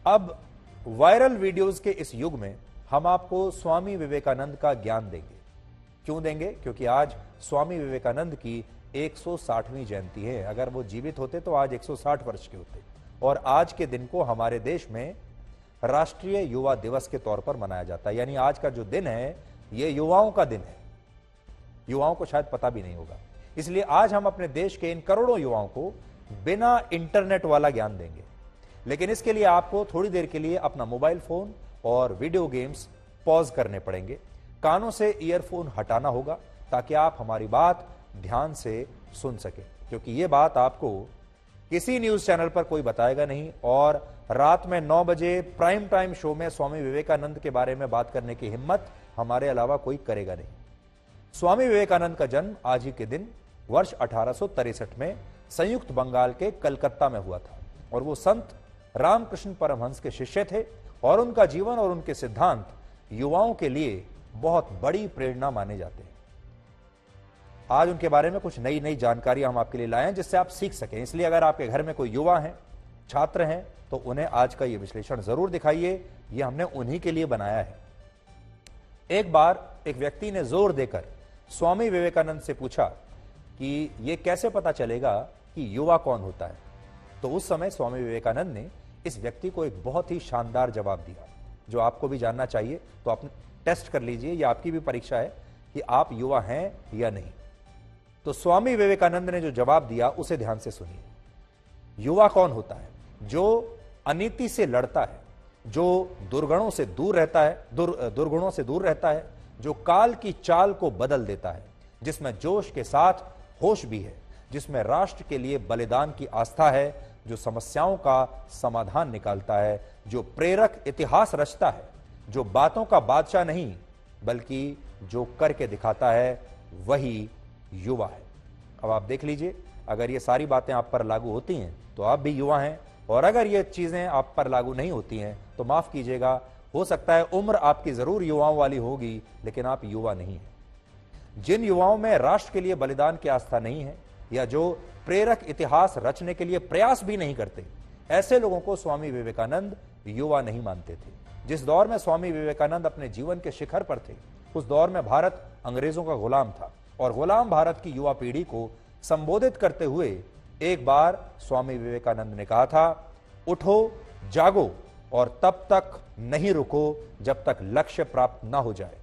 अब viral videos के इस युग में हम आपको स्वामी विवेकानंद का ज्ञान देंगे। क्यों देंगे? क्योंकि आज स्वामी विवेकानंद की 160वीं जयंती है। अगर वो जीवित होते तो आज 160 वर्ष के होते। और आज के दिन को हमारे देश में राष्ट्रीय युवा दिवस के तौर पर मनाया जाता है। यानी आज का जो दिन है ये युवाओं का दिन है। युवाओं को शायद पता भी नहीं होगा। इसलिए आज हम अपने देश के इन करोड़ों युवाओं को बिना इंटरनेट वाला ज्ञान देंगे। लेकिन इसके लिए आपको थोड़ी देर के लिए अपना मोबाइल फोन और वीडियो गेम्स पॉज करने पड़ेंगे। कानों से ईयरफोन हटाना होगा ताकि आप हमारी बात ध्यान से सुन सके, क्योंकि यह बात आपको किसी न्यूज चैनल पर कोई बताएगा नहीं। और रात में 9 बजे प्राइम टाइम शो में स्वामी विवेकानंद के बारे में बात करने की हिम्मत हमारे अलावा कोई करेगा नहीं। स्वामी विवेकानंद का जन्म आज ही के दिन वर्ष 1863 में संयुक्त बंगाल के कलकत्ता में हुआ था। और वो संत रामकृष्ण परमहंस के शिष्य थे और उनका जीवन और उनके सिद्धांत युवाओं के लिए बहुत बड़ी प्रेरणा माने जाते हैं। आज उनके बारे में कुछ नई नई जानकारी हम आपके लिए लाए हैं जिससे आप सीख सकें। इसलिए अगर आपके घर में कोई युवा हैं, छात्र हैं, तो उन्हें आज का यह विश्लेषण जरूर दिखाइए। यह हमने उन्हीं के लिए बनाया है। एक बार एक व्यक्ति ने जोर देकर स्वामी विवेकानंद से पूछा कि यह कैसे पता चलेगा कि युवा कौन होता है। तो उस समय स्वामी विवेकानंद ने इस व्यक्ति को एक बहुत ही शानदार जवाब दिया, जो आपको भी जानना चाहिए। तो आप टेस्ट कर लीजिए, यह आपकी भी परीक्षा है कि आप युवा हैं या नहीं। तो स्वामी विवेकानंद ने जो जवाब दिया उसे ध्यान से सुनिए। युवा कौन होता है? जो अनीति से लड़ता है, जो दुर्गुणों से दूर रहता है, दुर्गुणों से दूर रहता है, जो काल की चाल को बदल देता है, जिसमें जोश के साथ होश भी है, जिसमें राष्ट्र के लिए बलिदान की आस्था है, जो समस्याओं का समाधान निकालता है, जो प्रेरक इतिहास रचता है, जो बातों का बादशाह नहीं बल्कि जो करके दिखाता है, वही युवा है। अब आप देख लीजिए, अगर ये सारी बातें आप पर लागू होती हैं तो आप भी युवा हैं, और अगर ये चीजें आप पर लागू नहीं होती हैं तो माफ कीजिएगा, हो सकता है उम्र आपकी जरूर युवाओं वाली होगी लेकिन आप युवा नहीं हैं। जिन युवाओं में राष्ट्र के लिए बलिदान की आस्था नहीं है या जो प्रेरक इतिहास रचने के लिए प्रयास भी नहीं करते, ऐसे लोगों को स्वामी विवेकानंद युवा नहीं मानते थे। जिस दौर में स्वामी विवेकानंद अपने जीवन के शिखर पर थे, उस दौर में भारत अंग्रेजों का गुलाम था। और गुलाम भारत की युवा पीढ़ी को संबोधित करते हुए एक बार स्वामी विवेकानंद ने कहा था, उठो, जागो और तब तक नहीं रुको जब तक लक्ष्य प्राप्त ना हो जाए।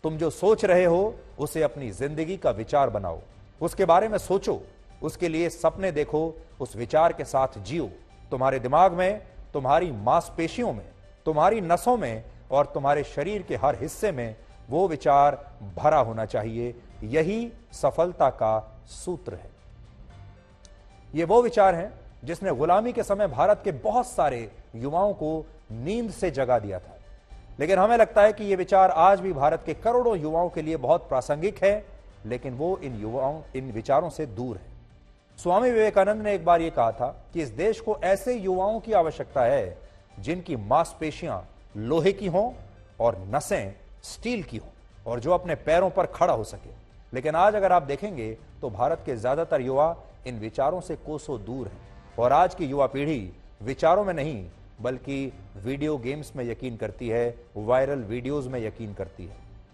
तुम जो सोच रहे हो उसे अपनी जिंदगी का विचार बनाओ, उसके बारे में सोचो, उसके लिए सपने देखो, उस विचार के साथ जियो। तुम्हारे दिमाग में, तुम्हारी मांसपेशियों में, तुम्हारी नसों में और तुम्हारे शरीर के हर हिस्से में वो विचार भरा होना चाहिए। यही सफलता का सूत्र है। ये वो विचार हैं जिसने गुलामी के समय भारत के बहुत सारे युवाओं को नींद से जगा दिया था। लेकिन हमें लगता है कि ये विचार आज भी भारत के करोड़ों युवाओं के लिए बहुत प्रासंगिक है, लेकिन वो इन विचारों से दूर है। स्वामी विवेकानंद ने एक बार ये कहा था कि इस देश को ऐसे युवाओं की आवश्यकता है जिनकी मांसपेशियां लोहे की हों और नसें स्टील की हों और जो अपने पैरों पर खड़ा हो सके। लेकिन आज अगर आप देखेंगे तो भारत के ज्यादातर युवा इन विचारों से कोसों दूर हैं। और आज की युवा पीढ़ी विचारों में नहीं बल्कि वीडियो गेम्स में यकीन करती है, वायरल वीडियोस में यकीन करती है।